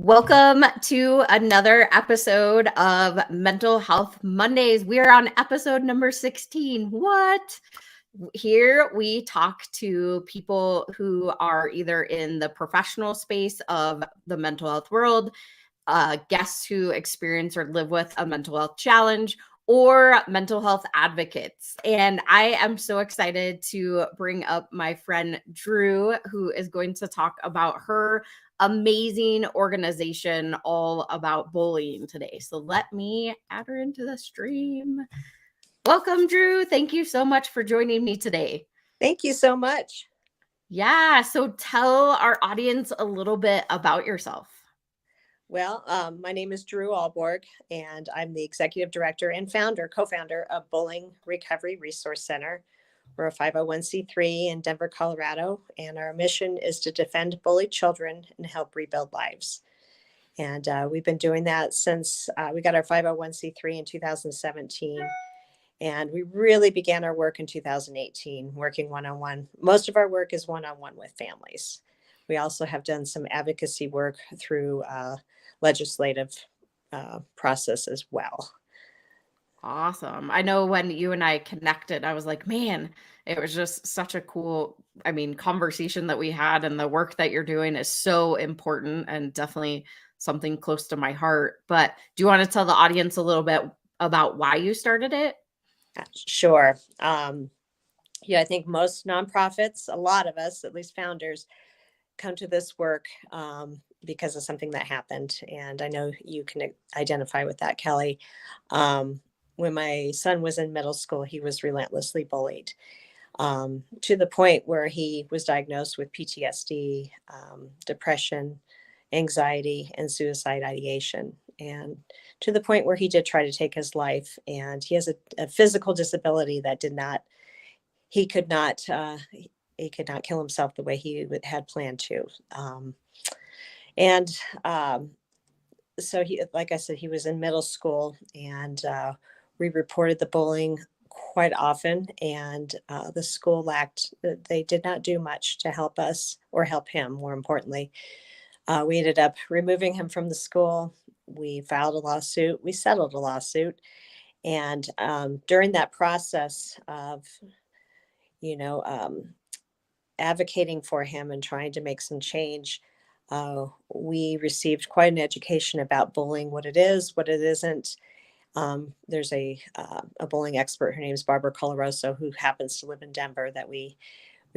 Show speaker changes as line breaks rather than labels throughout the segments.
Welcome to another episode of Mental Health Mondays. We are on episode number 16. What? Here we talk to people who are either in the professional space of the mental health world, guests who experience or live with a mental health challenge, or mental health advocates. And I am so excited to bring up my friend Dru, who is going to talk about her amazing organization all about bullying today. So let me add her into the stream. Welcome, Dru. Thank you so much for joining me today.
Thank you so much.
Yeah. So tell our audience a little bit about yourself.
Well, my name is Dru Ahlborg, and I'm the executive director and co-founder of Bullying Recovery Resource Center. We're a 501c3 in Denver, Colorado, and our mission is to defend bullied children and help rebuild lives. And we've been doing that since we got our 501c3 in 2017. And we really began our work in 2018, working one-on-one. Most of our work is one-on-one with families. We also have done some advocacy work through legislative process as well.
Awesome. I know when you and I connected, I was like, man, it was just such a cool, conversation that we had, and the work that you're doing is so important and definitely something close to my heart. But do you want to tell the audience a little bit about why you started it?
Sure. I think most nonprofits, a lot of us, at least founders, come to this work because of something that happened. And I know you can identify with that, Kelly. When my son was in middle school, he was relentlessly bullied to the point where he was diagnosed with PTSD, depression, anxiety, and suicide ideation. And to the point where he did try to take his life. And he has a physical disability that he could not kill himself the way he had planned to. So he, like I said, he was in middle school, and we reported the bullying quite often, and the school they did not do much to help us or help him, more importantly. We ended up removing him from the school. We filed a lawsuit. We settled a lawsuit. And during that process of, advocating for him and trying to make some change, we received quite an education about bullying, what it is, what it isn't. There's a bullying expert. Her name is Barbara Colaroso, who happens to live in Denver, that we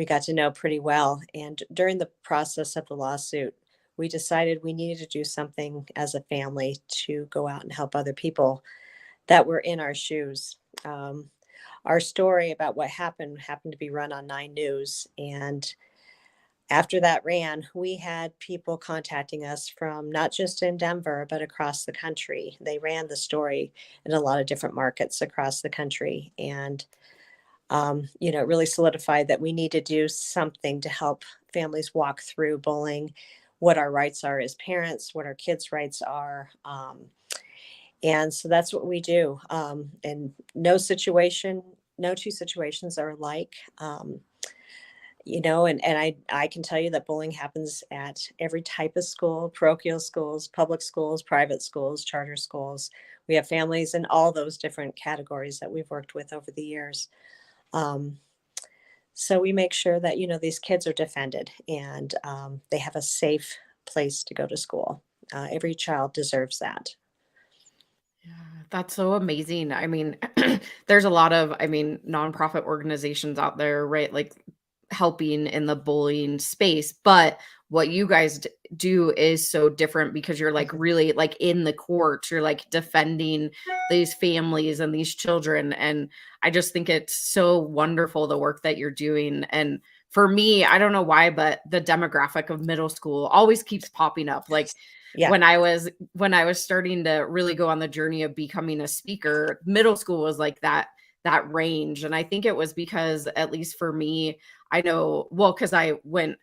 got to know pretty well. And during the process of the lawsuit, we decided we needed to do something as a family to go out and help other people that were in our shoes. Our story about what happened to be run on 9 News. And after that ran, we had people contacting us from not just in Denver, but across the country. They ran the story in a lot of different markets across the country. And, it really solidified that we need to do something to help families walk through bullying, what our rights are as parents, what our kids' rights are. And so that's what we do. And no two situations are alike. And I can tell you that bullying happens at every type of school: parochial schools, public schools, private schools, charter schools. We have families in all those different categories that we've worked with over the years. So we make sure that, these kids are defended, and they have a safe place to go to school. Every child deserves that.
Yeah, that's so amazing. There's a lot of, nonprofit organizations out there, right? Like helping in the bullying space, but what you guys do is so different because you're like really like in the courts, you're like defending these families and these children. And I just think it's so wonderful, the work that you're doing. And for me, I don't know why, but the demographic of middle school always keeps popping up. Like
Yeah.
when I was starting to really go on the journey of becoming a speaker, middle school was like that range. And I think it was because, at least for me, I know, well, because I went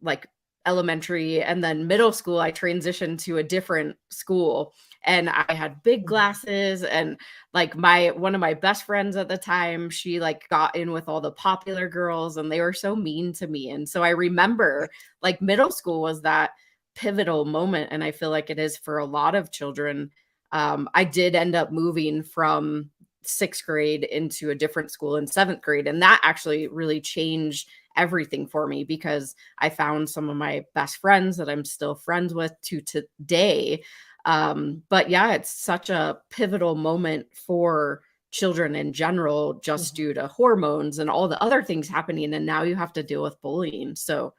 like elementary and then middle school, I transitioned to a different school, and I had big glasses, and like one of my best friends at the time, she like got in with all the popular girls, and they were so mean to me. And so I remember like middle school was that pivotal moment, and I feel like it is for a lot of children. I did end up moving from 6th grade into a different school in 7th grade, and that actually really changed everything for me, because I found some of my best friends that I'm still friends with to today. But yeah, it's such a pivotal moment for children in general, just due to hormones and all the other things happening. And now you have to deal with bullying. So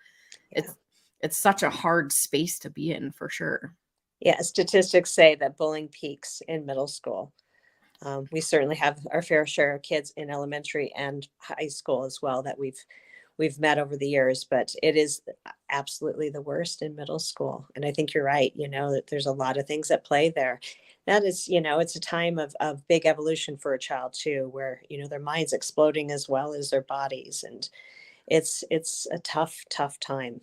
Yeah.
it's such a hard space to be in, for sure.
Yeah, statistics say that bullying peaks in middle school. We certainly have our fair share of kids in elementary and high school as well that we've met over the years, but it is absolutely the worst in middle school. And I think you're right, that there's a lot of things at play there. That is, it's a time of big evolution for a child too, where, their mind's exploding as well as their bodies. And it's a tough, tough time.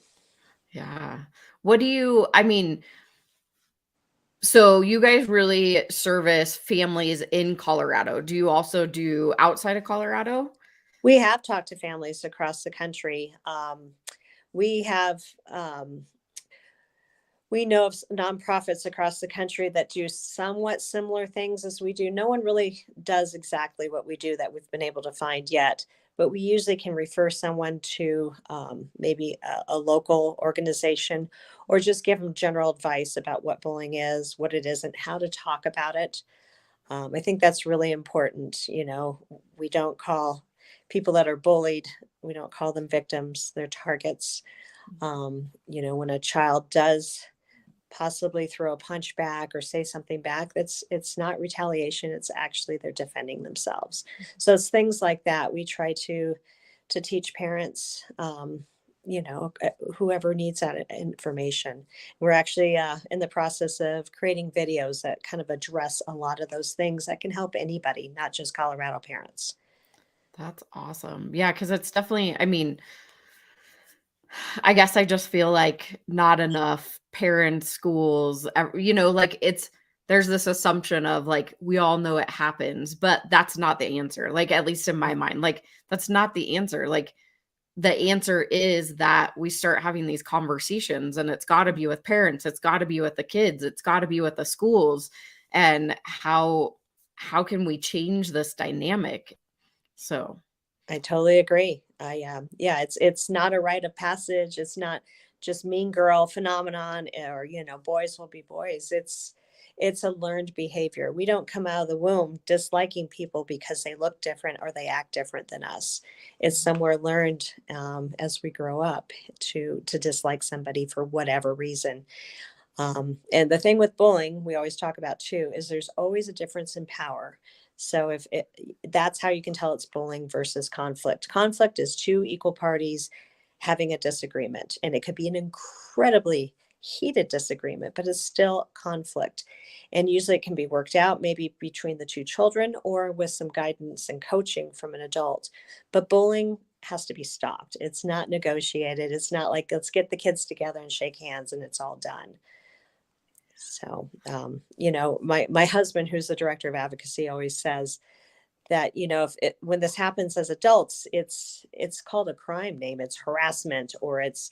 Yeah. I mean, so you guys really service families in Colorado. Do you also do outside of Colorado?
We have talked to families across the country. We have, we know of nonprofits across the country that do somewhat similar things as we do. No one really does exactly what we do that we've been able to find yet, but we usually can refer someone to maybe a local organization, or just give them general advice about what bullying is, what it isn't, how to talk about it. I think that's really important. We don't call people that are bullied, we don't call them victims, they're targets. When a child does possibly throw a punch back or say something back, it's not retaliation, it's actually they're defending themselves. So it's things like that we try to teach parents, whoever needs that information. We're actually in the process of creating videos that kind of address a lot of those things that can help anybody, not just Colorado parents.
That's awesome. Yeah, because it's definitely, I mean, I guess I just feel like not enough parents, schools, like there's this assumption of like, we all know it happens, but that's not the answer. Like, at least in my mind, like, that's not the answer. Like, the answer is that we start having these conversations, and it's got to be with parents. It's got to be with the kids. It's got to be with the schools. And how can we change this dynamic? So
I totally agree. Yeah, it's not a rite of passage. It's not just mean girl phenomenon, or boys will be boys. It's a learned behavior. We don't come out of the womb disliking people because they look different or they act different than us. It's somewhere learned as we grow up to dislike somebody for whatever reason. And the thing with bullying, we always talk about too, is there's always a difference in power. So that's how you can tell it's bullying versus conflict. Conflict is two equal parties having a disagreement, and it could be an incredibly heated disagreement, but it's still conflict. And usually it can be worked out maybe between the two children or with some guidance and coaching from an adult. But bullying has to be stopped. It's not negotiated. It's not like, let's get the kids together and shake hands and it's all done. So, my husband, who's the director of advocacy, always says that, when this happens as adults, it's called a crime name. It's harassment, or it's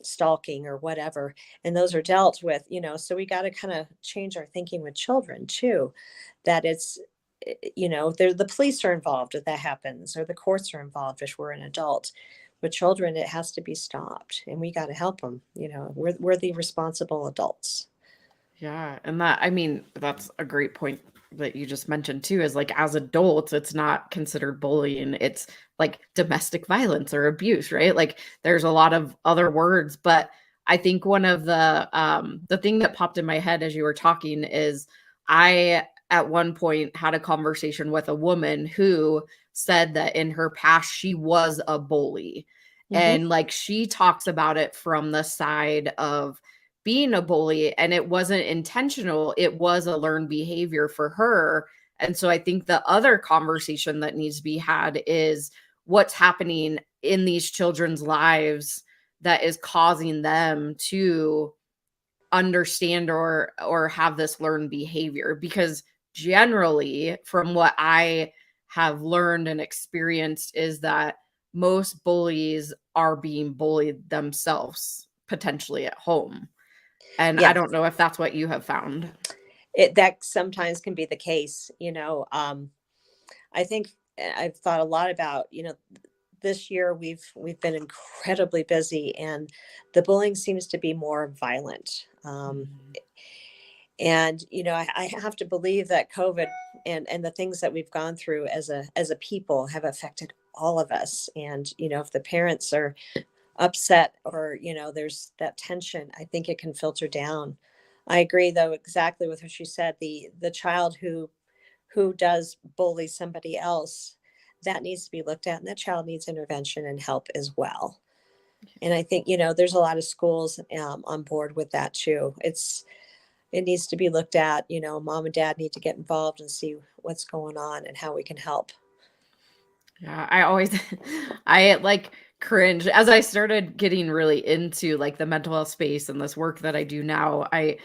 stalking or whatever. And those are dealt with, so we got to kind of change our thinking with children too, that it's, the police are involved if that happens, or the courts are involved if we're an adult. With children, it has to be stopped, and we got to help them. We're the responsible adults.
yeah, and that's a great point that you just mentioned too, is like, as adults, it's not considered bullying. It's like domestic violence or abuse, right? Like, there's a lot of other words, but I think one of the thing that popped in my head as you were talking is, I at one point had a conversation with a woman who said that in her past she was a bully. And like, she talks about it from the side of being a bully, and it wasn't intentional. It was a learned behavior for her. And so I think the other conversation that needs to be had is what's happening in these children's lives that is causing them to understand or have this learned behavior. Because generally, from what I have learned and experienced, is that most bullies are being bullied themselves, potentially at home. And I
Yes,
don't know if that's what you have found.
that sometimes can be the case. I think I've thought a lot about, this year we've been incredibly busy, and the bullying seems to be more violent.
Mhm.
And I have to believe that COVID and the things that we've gone through as a people have affected all of us. And if the parents are upset, or there's that tension, I think it can filter down. I agree, though, exactly with what you said. The child who does bully somebody else, that needs to be looked at, and that child needs intervention and help as well. And I think there's a lot of schools on board with that too. It needs to be looked at. Mom and dad need to get involved and see what's going on and how we can help.
Yeah, I always I like cringe as I started getting really into like the mental health space and this work that I do now. I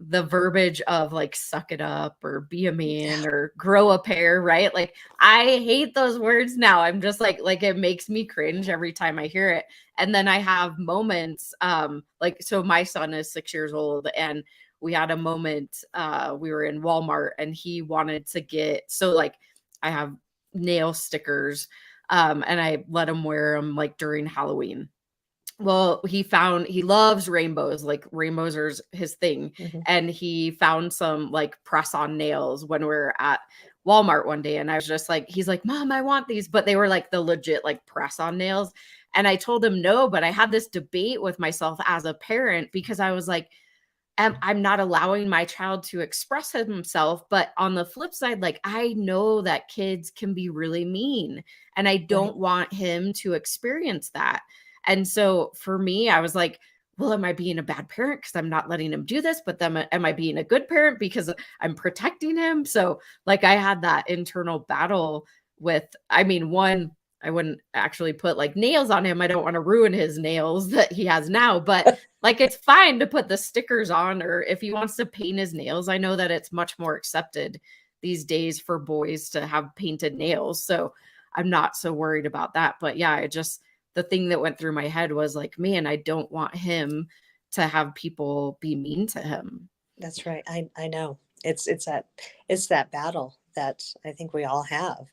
the verbiage of like suck it up or be a man or grow a pair, right? Like I hate those words now. I'm just like it makes me cringe every time I hear it. And then I have moments like so my son is 6 years old, and we had a moment we were in Walmart and he wanted to get so like I have nail stickers and I let him wear them like during Halloween. Well, he loves rainbows, like rainbows are his thing.
Mhm.
And he found some like press on nails when we were at Walmart one day. And I was just like, he's like, Mom, I want these. But they were like the legit like press on nails. And I told him no, but I had this debate with myself as a parent because I was like, I'm not allowing my child to express himself. But on the flip side, like I know that kids can be really mean, and I
Right.
don't want him to experience that. And so for me, I was like, well, am I being a bad parent because I'm not letting him do this? But then am I being a good parent because I'm protecting him? So like I had that internal battle with, I mean, one, I wouldn't actually put like nails on him. I don't want to ruin his nails that he has now, but like it's fine to put the stickers on, or if he wants to paint his nails, I know that it's much more accepted these days for boys to have painted nails. So I'm not so worried about that. But yeah, it just the thing that went through my head was like, man, I don't want him to have people be mean to him.
That's right. I know. It's that battle that I think we all have.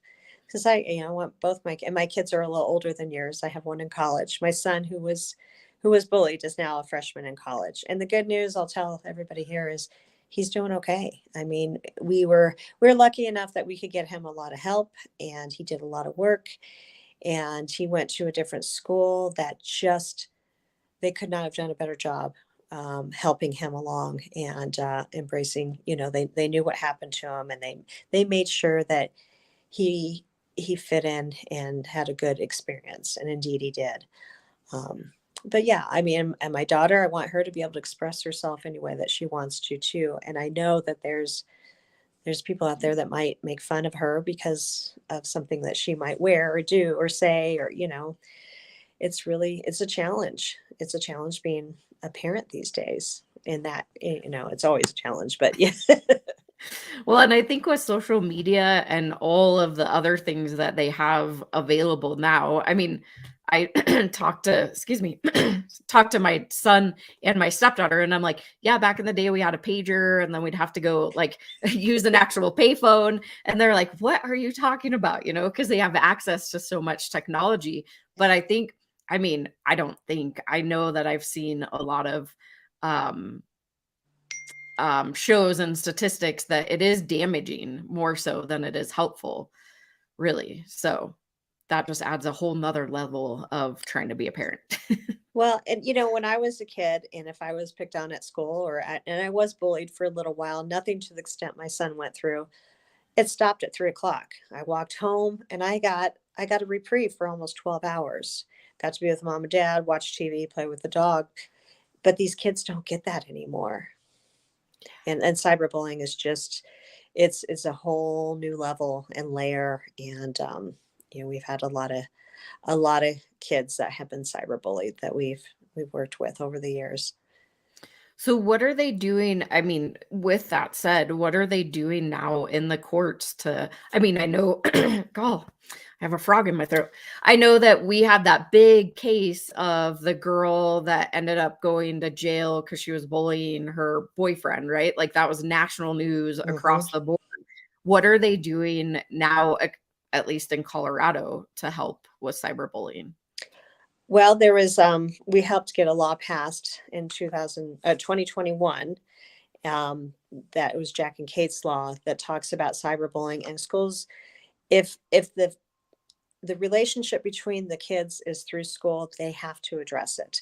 Because I want both my kids are a little older than yours. I have one in college. My son, who was bullied, is now a freshman in college. And the good news I'll tell everybody here is he's doing okay. I mean, we were lucky enough that we could get him a lot of help, and he did a lot of work, and he went to a different school that just they could not have done a better job helping him along, and embracing. They knew what happened to him, and they made sure that he he fit in and had a good experience, and indeed he did. Um, but yeah, I mean, and my daughter, I want her to be able to express herself any way that she wants to too. And I know that there's people out there that might make fun of her because of something that she might wear or do or say, or it's a challenge. It's a challenge being a parent these days. In that, it's always a challenge, but yeah.
Well, and I think with social media and all of the other things that they have available now, I mean, I excuse me, talked to my son and my stepdaughter, and I'm like, yeah, back in the day we had a pager, and then we'd have to go like use an actual payphone. And they're like, what are you talking about? Because they have access to so much technology. But I think, I mean, I know that I've seen a lot of um shows and statistics that it is damaging more so than it is helpful, really. So that just adds a whole nother level of trying to be a parent.
Well, and when I was a kid, and if I was picked on at school, and I was bullied for a little while, nothing to the extent my son went through, it stopped at 3 o'clock. I walked home, and I got a reprieve for almost 12 hours. Got to be with mom and dad, watch TV, play with the dog. But these kids don't get that anymore. And cyberbullying is just, it's a whole new level and layer. And we've had a lot of kids that have been cyberbullied that we've worked with over the years.
So what are they doing? I mean, with that said, what are they doing now in the courts to, I mean, I know, God, I have a frog in my throat. I know that we have that big case of the girl that ended up going to jail because she was bullying her boyfriend, right? Like that was national news
Mhm.
across the board. What are they doing now, at least in Colorado, to help with cyberbullying?
Well, there was, we helped get a law passed in 2021. Um, that was Jack and Kate's law that talks about cyberbullying in schools. If the relationship between the kids is through school, they have to address it.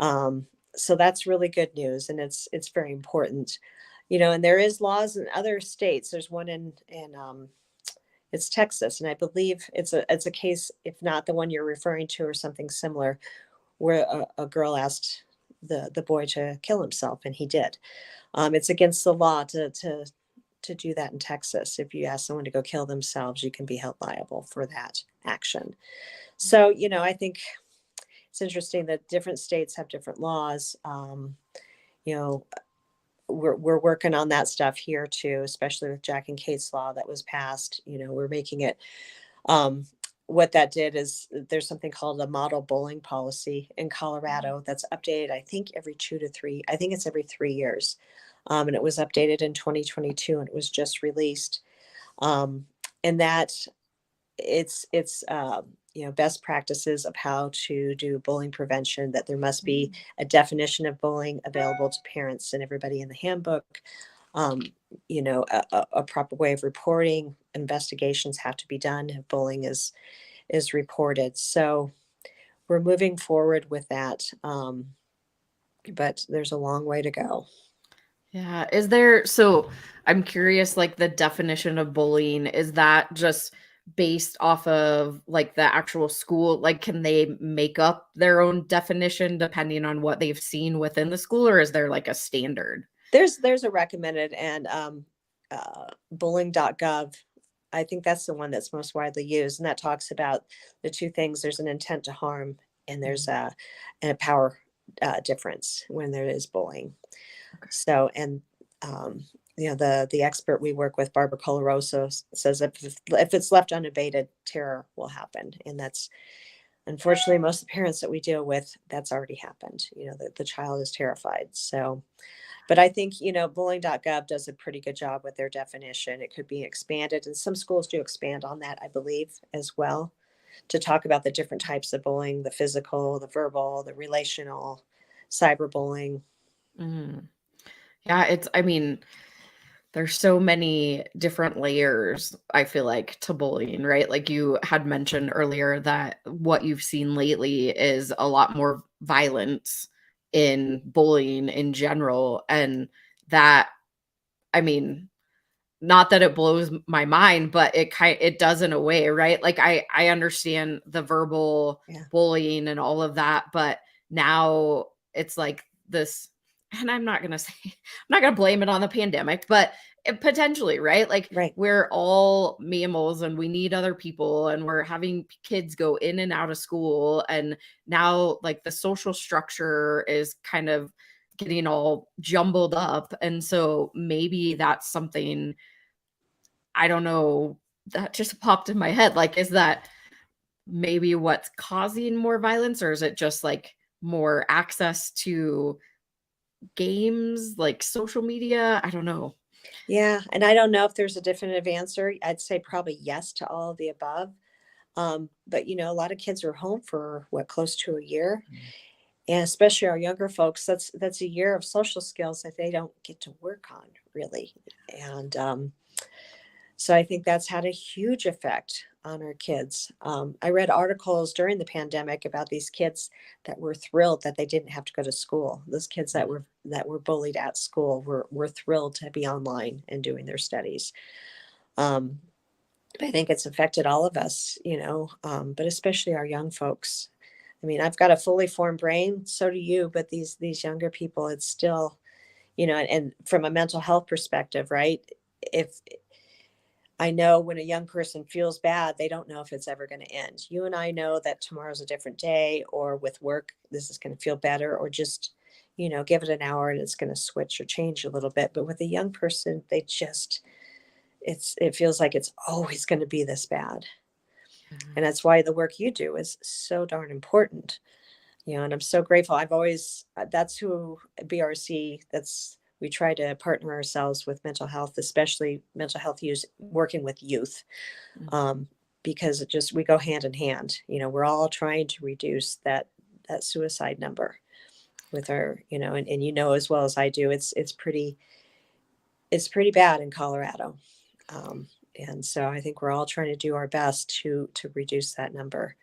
Um, so that's really good news, and it's very important, and there is laws in other states. There's one in it's Texas, and I believe it's a case, if not the one you're referring to, or something similar, where a girl asked the boy to kill himself, and he did. It's against the law to do that in Texas. If you ask someone to go kill themselves, you can be held liable for that action. So, I think it's interesting that different states have different laws. You know, we're working on that stuff here too, especially with Jack and Kate's law that was passed. We're making it. Um, what that did is there's something called a model bullying policy in Colorado that's updated, I think I think it's every 3 years. And it was updated in 2022, and it was just released. Um, and that it's best practices of how to do bullying prevention, that there must be a definition of bullying available to parents and everybody in the handbook. um, a proper way of reporting. Investigations have to be done if bullying is reported. So we're moving forward with that, but there's a long way to go.
Yeah. I'm curious, like the definition of bullying, is that just based off of like the actual school? Like, can they make up their own definition depending on what they've seen within the school, or is there like a standard?
There's a recommended, and bullying.gov. I think that's the one that's most widely used, and that talks about the two things. There's an intent to harm, and there's a power difference when there is bullying.
Okay.
So, and the expert we work with, Barbara Colaroso, says if it's left unabated, terror will happen, and that's unfortunately most of the parents that we deal with. That's already happened. The child is terrified. So, but I think, bullying.gov does a pretty good job with their definition. It could be expanded, and some schools do expand on that, I believe, as well, to talk about the different types of bullying: the physical, the verbal, the relational, cyberbullying.
Mhm. Yeah, I mean, there's so many different layers, I feel like, to bullying, right? Like you had mentioned earlier that what you've seen lately is a lot more violence in bullying in general. And that, I mean, not that it blows my mind, but it does in a way, right? Like I understand the verbal
Yeah.
bullying and all of that, but now it's like this, and I'm not gonna say I'm not gonna blame it on the pandemic, but potentially, right? Like
Right.
we're all mammals and we need other people, and we're having kids go in and out of school, and now like the social structure is kind of getting all jumbled up, and so maybe that's something, I don't know, that just popped in my head. Like, is that maybe what's causing more violence, or is it just like more access to games, like social media? I don't know.
Yeah. And I don't know if there's a definitive answer. I'd say probably yes to all of the above. But a lot of kids are home for close to a year. And especially our younger folks, that's a year of social skills that they don't get to work on, really. And so I think that's had a huge effect on our kids. I read articles during the pandemic about these kids that were thrilled that they didn't have to go to school. Those kids that were bullied at school were thrilled to be online and doing their studies. Um, I think it's affected all of us, but especially our young folks. I mean, I've got a fully formed brain, so do you, but these younger people, it's still, and from a mental health perspective, right? If I know when a young person feels bad, they don't know if it's ever going to end. You and I know that tomorrow's a different day, or with work, this is going to feel better, or just, give it an hour and it's going to switch or change a little bit. But with a young person, it feels like it's always going to be this bad. And that's why the work you do is so darn important, and I'm so grateful. That's who BRC, we try to partner ourselves with mental health, especially mental health use, working with youth, because we go hand in hand. We're all trying to reduce that suicide number with our, and as well as I do, it's pretty bad in Colorado. And so I think we're all trying to do our best to reduce that number.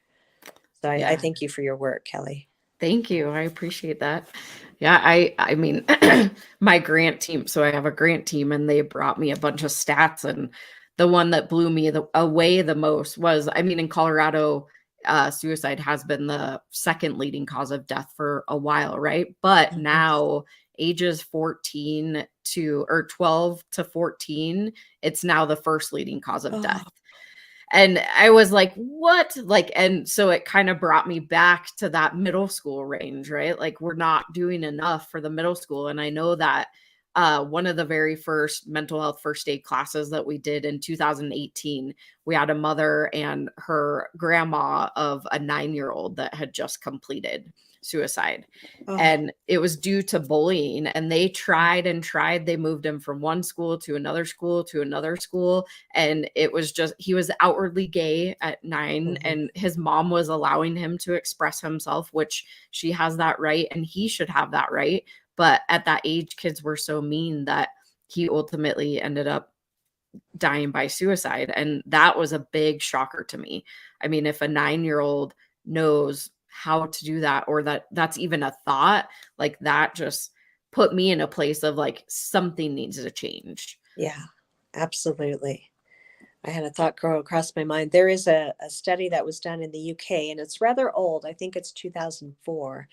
So I thank you for your work, Kelli.
Thank you. I appreciate that. Yeah, I mean, my grant team, so I have a grant team and they brought me a bunch of stats, and the one that blew me away the most was, in Colorado, suicide has been the second leading cause of death for a while, right? But now ages 12 to 14, it's now the first leading cause of death. And I was like, what? And so it kind of brought me back to that middle school range, right? Like, we're not doing enough for the middle school. And I know that one of the very first mental health first aid classes that we did in 2018, we had a mother and her grandma of a 9-year-old that had just completed suicide. And it was due to bullying, and they tried and tried. They moved him from one school to another school to another school. And it was just, he was outwardly gay at 9, and his mom was allowing him to express himself, which she has that right, and he should have that right. But at that age, kids were so mean that he ultimately ended up dying by suicide. And that was a big shocker to me. If a 9-year-old knows how to do that, or that's even a thought, like, that just put me in a place of like, something needs to change.
Yeah, absolutely. I had a thought go across my mind. There is a study that was done in the UK, and it's rather old. I think it's 2004,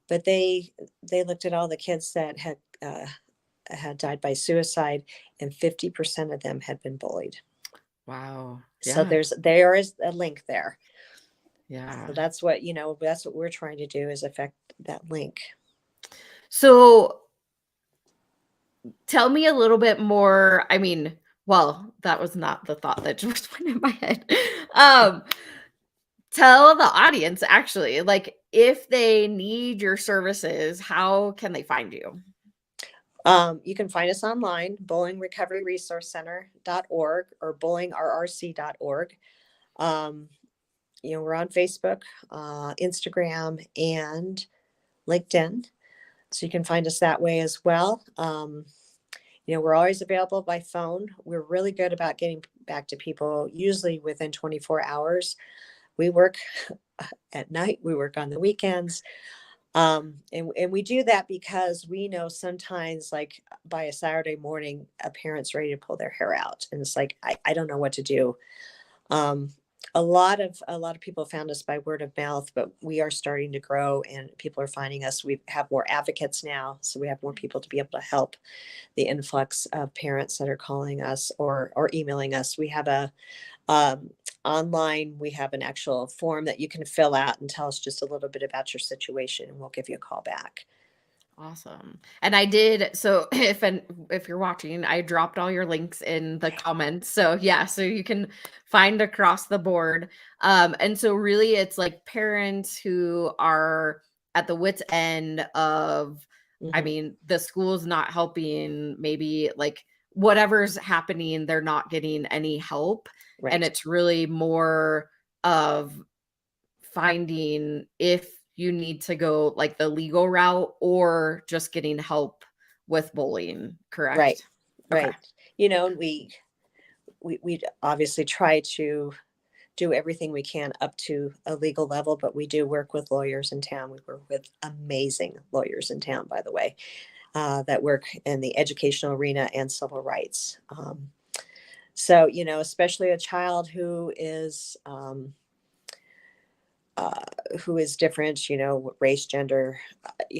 but they looked at all the kids that had died by suicide, and 50% of them had been bullied.
Wow. Yeah.
So there is a link there.
Yeah.
So that's what we're trying to do, is affect that link.
So tell me a little bit more. Well, that was not the thought that just went in my head. Tell the audience, actually, like, if they need your services, how can they find you?
You can find us online, bullyingrecoveryresourcecenter.org or bullyingrrc.org. We're on Facebook, Instagram, and LinkedIn. So you can find us that way as well. We're always available by phone. We're really good about getting back to people, usually within 24 hours. We work at night. We work on the weekends. And we do that because we know sometimes, like, by a Saturday morning, a parent's ready to pull their hair out, and it's like, I don't know what to do. A lot of people found us by word of mouth, but we are starting to grow and people are finding us. We have more advocates now, so we have more people to be able to help the influx of parents that are calling us or emailing us. We have online, we have an actual form that you can fill out and tell us just a little bit about your situation, and we'll give you a call back.
Awesome. And I did, so if you're watching, I dropped all your links in the comments. So yeah, so you can find across the board. And so really it's like parents who are at the wit's end of, the school's not helping, maybe like whatever's happening, they're not getting any help. Right. And it's really more of finding if you need to go like the legal route or just getting help with bullying, correct?
Right. Okay. Right. And we obviously try to do everything we can up to a legal level, but we do work with lawyers in town. We work with amazing lawyers in town, by the way, that work in the educational arena and civil rights. So, especially a child who is different, race, gender,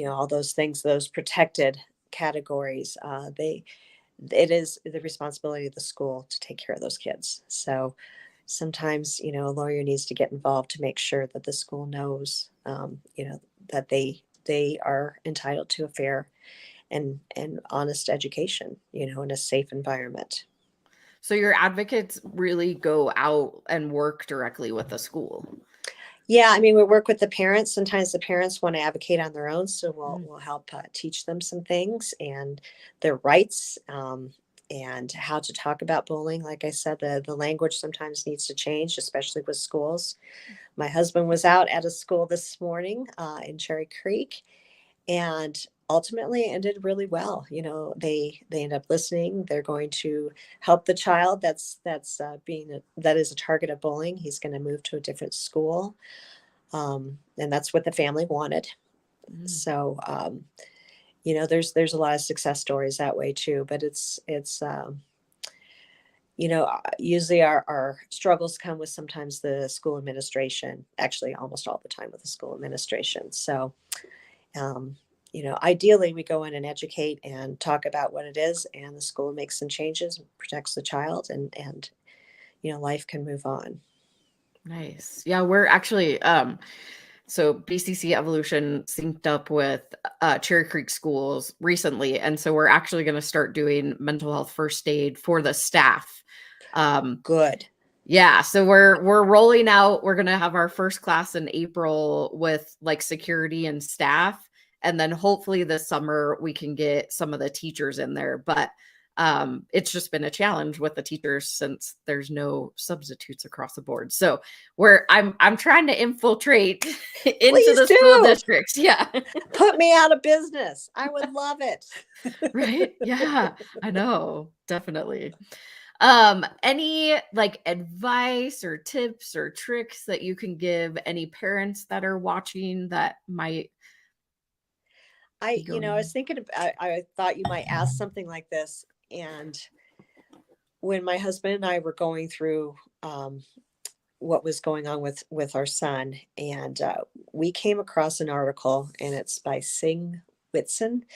all those things, those protected categories, it is the responsibility of the school to take care of those kids. So sometimes, a lawyer needs to get involved to make sure that the school knows, that they they are entitled to a fair and honest education, in a safe environment.
So your advocates really go out and work directly with the school.
Yeah, I mean, we work with the parents. Sometimes the parents want to advocate on their own, so we'll help teach them some things and their rights, and how to talk about bullying. Like I said, the language sometimes needs to change, especially with schools. My husband was out at a school this morning in Cherry Creek, and ultimately it ended really well. They end up listening. They're going to help the child that is a target of bullying. He's going to move to a different school, and that's what the family wanted. So there's a lot of success stories that way too, but it's usually our struggles come with sometimes the school administration, actually almost all the time with the school administration. So ideally we go in and educate and talk about what it is, and the school makes some changes, protects the child, and life can move on.
Nice. Yeah, we're actually so BCC Evolution synced up with Cherry Creek schools recently, and so we're actually going to start doing mental health first aid for the staff.
Good.
Yeah, so we're rolling out. We're going to have our first class in April with like security and staff, and then hopefully this summer we can get some of the teachers in there. But it's just been a challenge with the teachers since there's no substitutes across the board. So I'm trying to infiltrate into the school districts. Yeah.
Put me out of business. I would love it.
Right? Yeah, I know. Definitely. Any like advice or tips or tricks that you can give any parents that are watching that might
I was thinking I thought you might ask something like this. And when my husband and I were going through what was going on with our son, and we came across an article, and it's by Sing Whitson.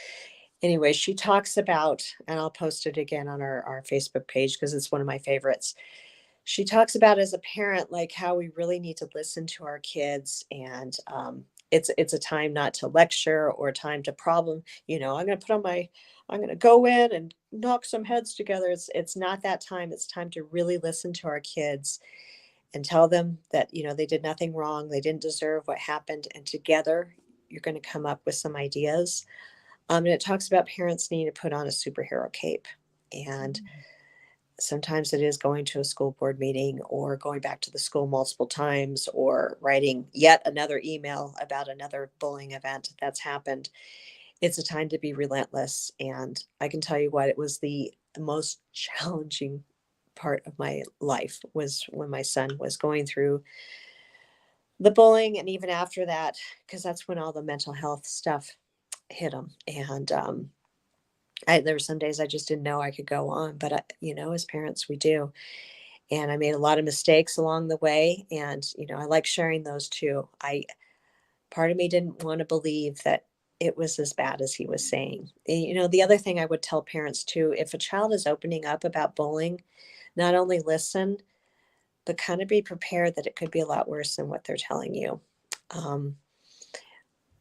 Anyway, she talks about, and I'll post it again on our Facebook page because it's one of my favorites. She talks about, as a parent, like how we really need to listen to our kids, and it's a time not to lecture or time to problem. I'm going to go in and knock some heads together. It's not that time. It's time to really listen to our kids and tell them that, they did nothing wrong. They didn't deserve what happened. And together you're going to come up with some ideas. And it talks about parents needing to put on a superhero cape. And sometimes it is going to a school board meeting or going back to the school multiple times or writing yet another email about another bullying event that's happened. It's a time to be relentless. And I can tell you what, it was the most challenging part of my life was when my son was going through the bullying. And even after that, because that's when all the mental health stuff hit him. And there were some days I just didn't know I could go on, but as parents, we do. And I made a lot of mistakes along the way. And, I like sharing those too. Part of me didn't want to believe that it was as bad as he was saying. And, the other thing I would tell parents too, if a child is opening up about bullying, not only listen, but kind of be prepared that it could be a lot worse than what they're telling you.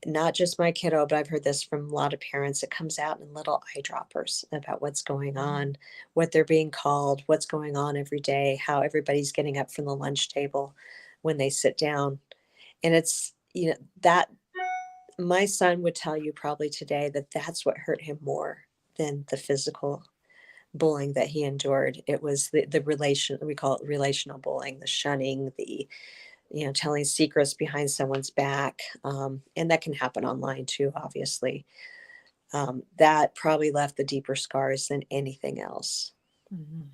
Not just my kiddo, but I've heard this from a lot of parents. It comes out in little eyedroppers about what's going on, what they're being called, what's going on every day, how everybody's getting up from the lunch table when they sit down. And it's, that my son would tell you probably today that that's what hurt him more than the physical bullying that he endured. It was the relation, we call it relational bullying, the shunning, the telling secrets behind someone's back. And that can happen online too, obviously. That probably left the deeper scars than anything else.
Mm-hmm.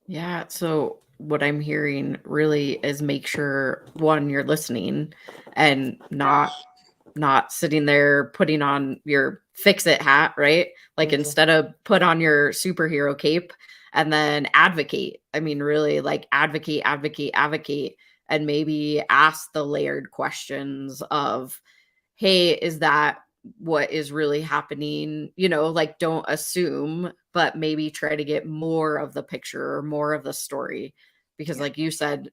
Yeah. So what I'm hearing really is make sure, one, you're listening and not sitting there putting on your fix it hat, right? Like instead of put on your superhero cape and then advocate. I mean, really like advocate, and maybe ask the layered questions of, hey, is that what is really happening? Like don't assume, but maybe try to get more of the picture or more of the story. Because like you said,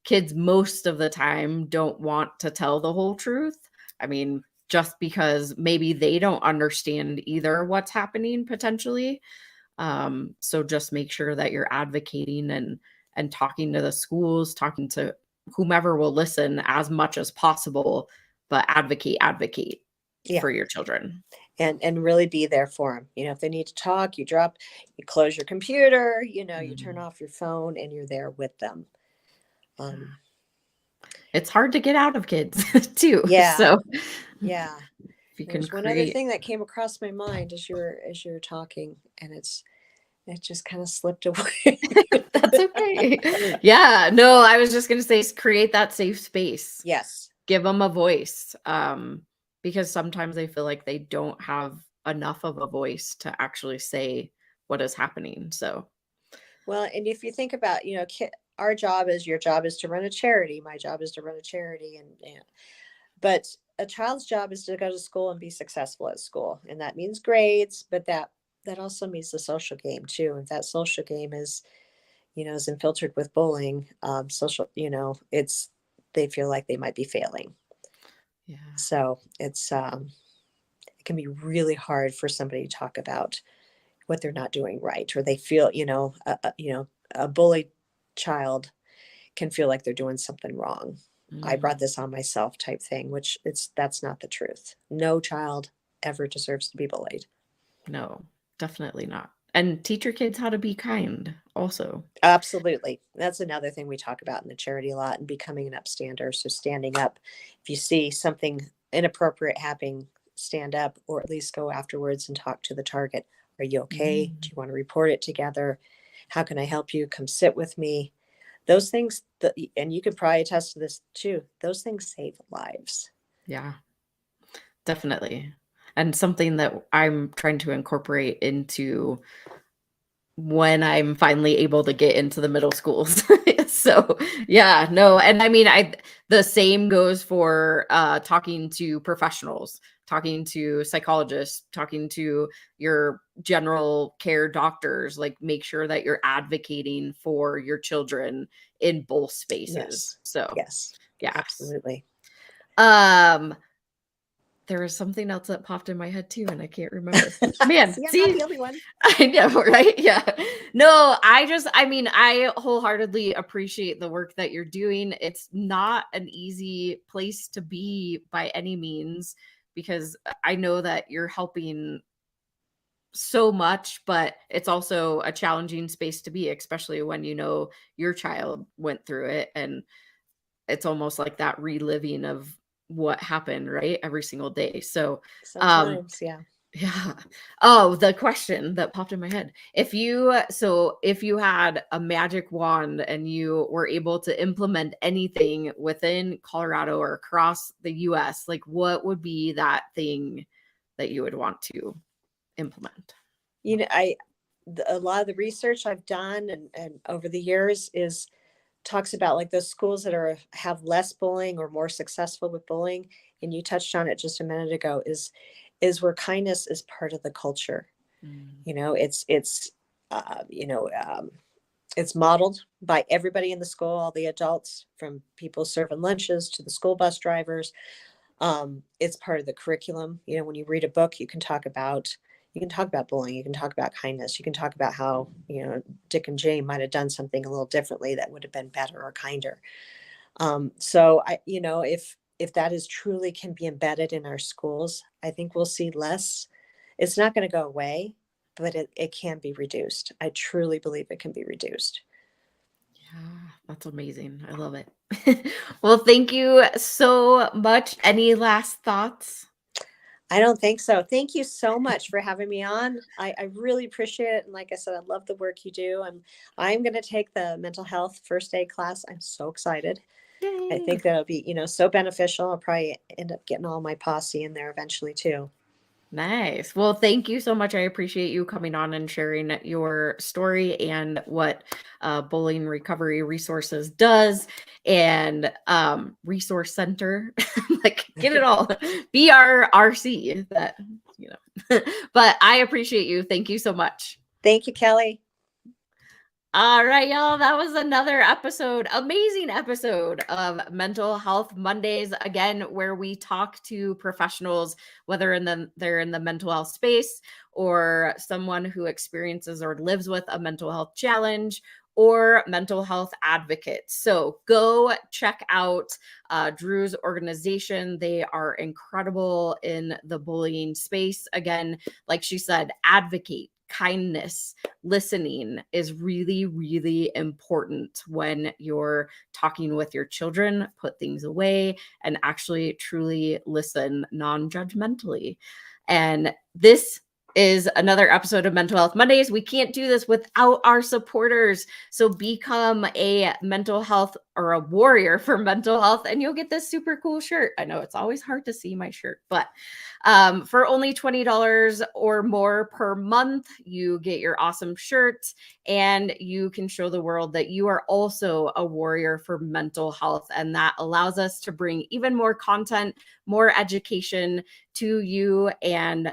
kids most of the time don't want to tell the whole truth, I mean, just because maybe they don't understand either what's happening potentially. So just make sure that you're advocating and talking to the schools, talking to whomever will listen as much as possible, but advocate
Yeah.
for your children.
And really be there for them. If they need to talk, you close your computer, you turn off your phone and you're there with them.
It's hard to get out of kids too.
Yeah.
So
yeah.
if you
There's one other thing that came across my mind as you were talking, and it just kind of slipped away.
That's okay. Yeah, no, I was just going to say, create that safe space.
Yes.
Give them a voice. Because sometimes they feel like they don't have enough of a voice to actually say what is happening. So,
well, and if you think about, your job is to run a charity. My job is to run a charity, but a child's job is to go to school and be successful at school, and that means grades, but that also means the social game too. If that social game is infiltrated with bullying, they feel like they might be failing.
yeah.
So it can be really hard for somebody to talk about what they're not doing right, or they feel, a bullied child can feel like they're doing something wrong. I brought this on myself type thing, which that's not the truth. No child ever deserves to be bullied.
No, definitely not. And teach your kids how to be kind also.
Absolutely. That's another thing we talk about in the charity a lot, and becoming an upstander. So standing up, if you see something inappropriate happening, stand up, or at least go afterwards and talk to the target. Are you okay? Do you want to report it together? How can I help you? Come sit with me. Those things, and you could probably attest to this too, those things save lives.
Yeah, definitely. And something that I'm trying to incorporate into when I'm finally able to get into the middle schools. So yeah, no. And I mean, the same goes for talking to professionals, talking to psychologists, talking to your general care doctors. Like, make sure that you're advocating for your children in both spaces.
Yes.
So
yes,
yeah,
absolutely.
There was something else that popped in my head too, and I can't remember. Man,
see, I'm
see?
not the only one.
I know, right? Yeah. No, I wholeheartedly appreciate the work that you're doing. It's not an easy place to be by any means, because I know that you're helping so much, but it's also a challenging space to be, especially when your child went through it, and it's almost like that reliving of what happened, right? Every single day. So,
Sometimes, yeah.
yeah. Oh, the question that popped in my head. If you had a magic wand and you were able to implement anything within Colorado or across the US, like, what would be that thing that you would want to implement?
A lot of the research I've done and over the years talks about like those schools that have less bullying or more successful with bullying, and you touched on it just a minute ago, is where kindness is part of the culture. It's modeled by everybody in the school, all the adults, from people serving lunches to the school bus drivers. It's part of the curriculum. When you read a book, you can talk about bullying, you can talk about kindness, you can talk about how, Dick and Jane might have done something a little differently that would have been better or kinder. So if that is truly can be embedded in our schools, I think we'll see less. It's not going to go away, but it can be reduced. I truly believe it can be reduced.
Yeah, that's amazing. I love it. Well, thank you so much. Any last thoughts?
I don't think so. Thank you so much for having me on. I really appreciate it. And like I said, I love the work you do. I'm going to take the mental health first aid class. I'm so excited.
Yay.
I think that'll be, so beneficial. I'll probably end up getting all my posse in there eventually too.
Nice. Well, thank you so much. I appreciate you coming on and sharing your story and what Bullying Recovery Resources does, and Resource Center. Like, get it all. BRRC. But I appreciate you. Thank you so much.
Thank you, Kelly.
All right, y'all. That was another episode, amazing episode of Mental Health Mondays. Again, where we talk to professionals, whether they're in the mental health space or someone who experiences or lives with a mental health challenge or mental health advocates. So go check out Dru's organization. They are incredible in the bullying space. Again, like she said, advocate. Kindness, listening is really, really important when you're talking with your children. Put things away and actually truly listen non-judgmentally. And this is another episode of Mental Health Mondays. We can't do this without our supporters. So become a mental health or a warrior for mental health, and you'll get this super cool shirt. I know it's always hard to see my shirt, but for only $20 or more per month, you get your awesome shirt and you can show the world that you are also a warrior for mental health. And that allows us to bring even more content, more education to you and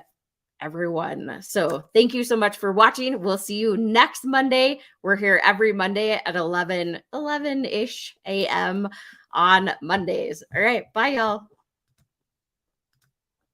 everyone. So thank you so much for watching. We'll see you next Monday. We're here every Monday at 11-ish a.m. on Mondays. All right. Bye, y'all.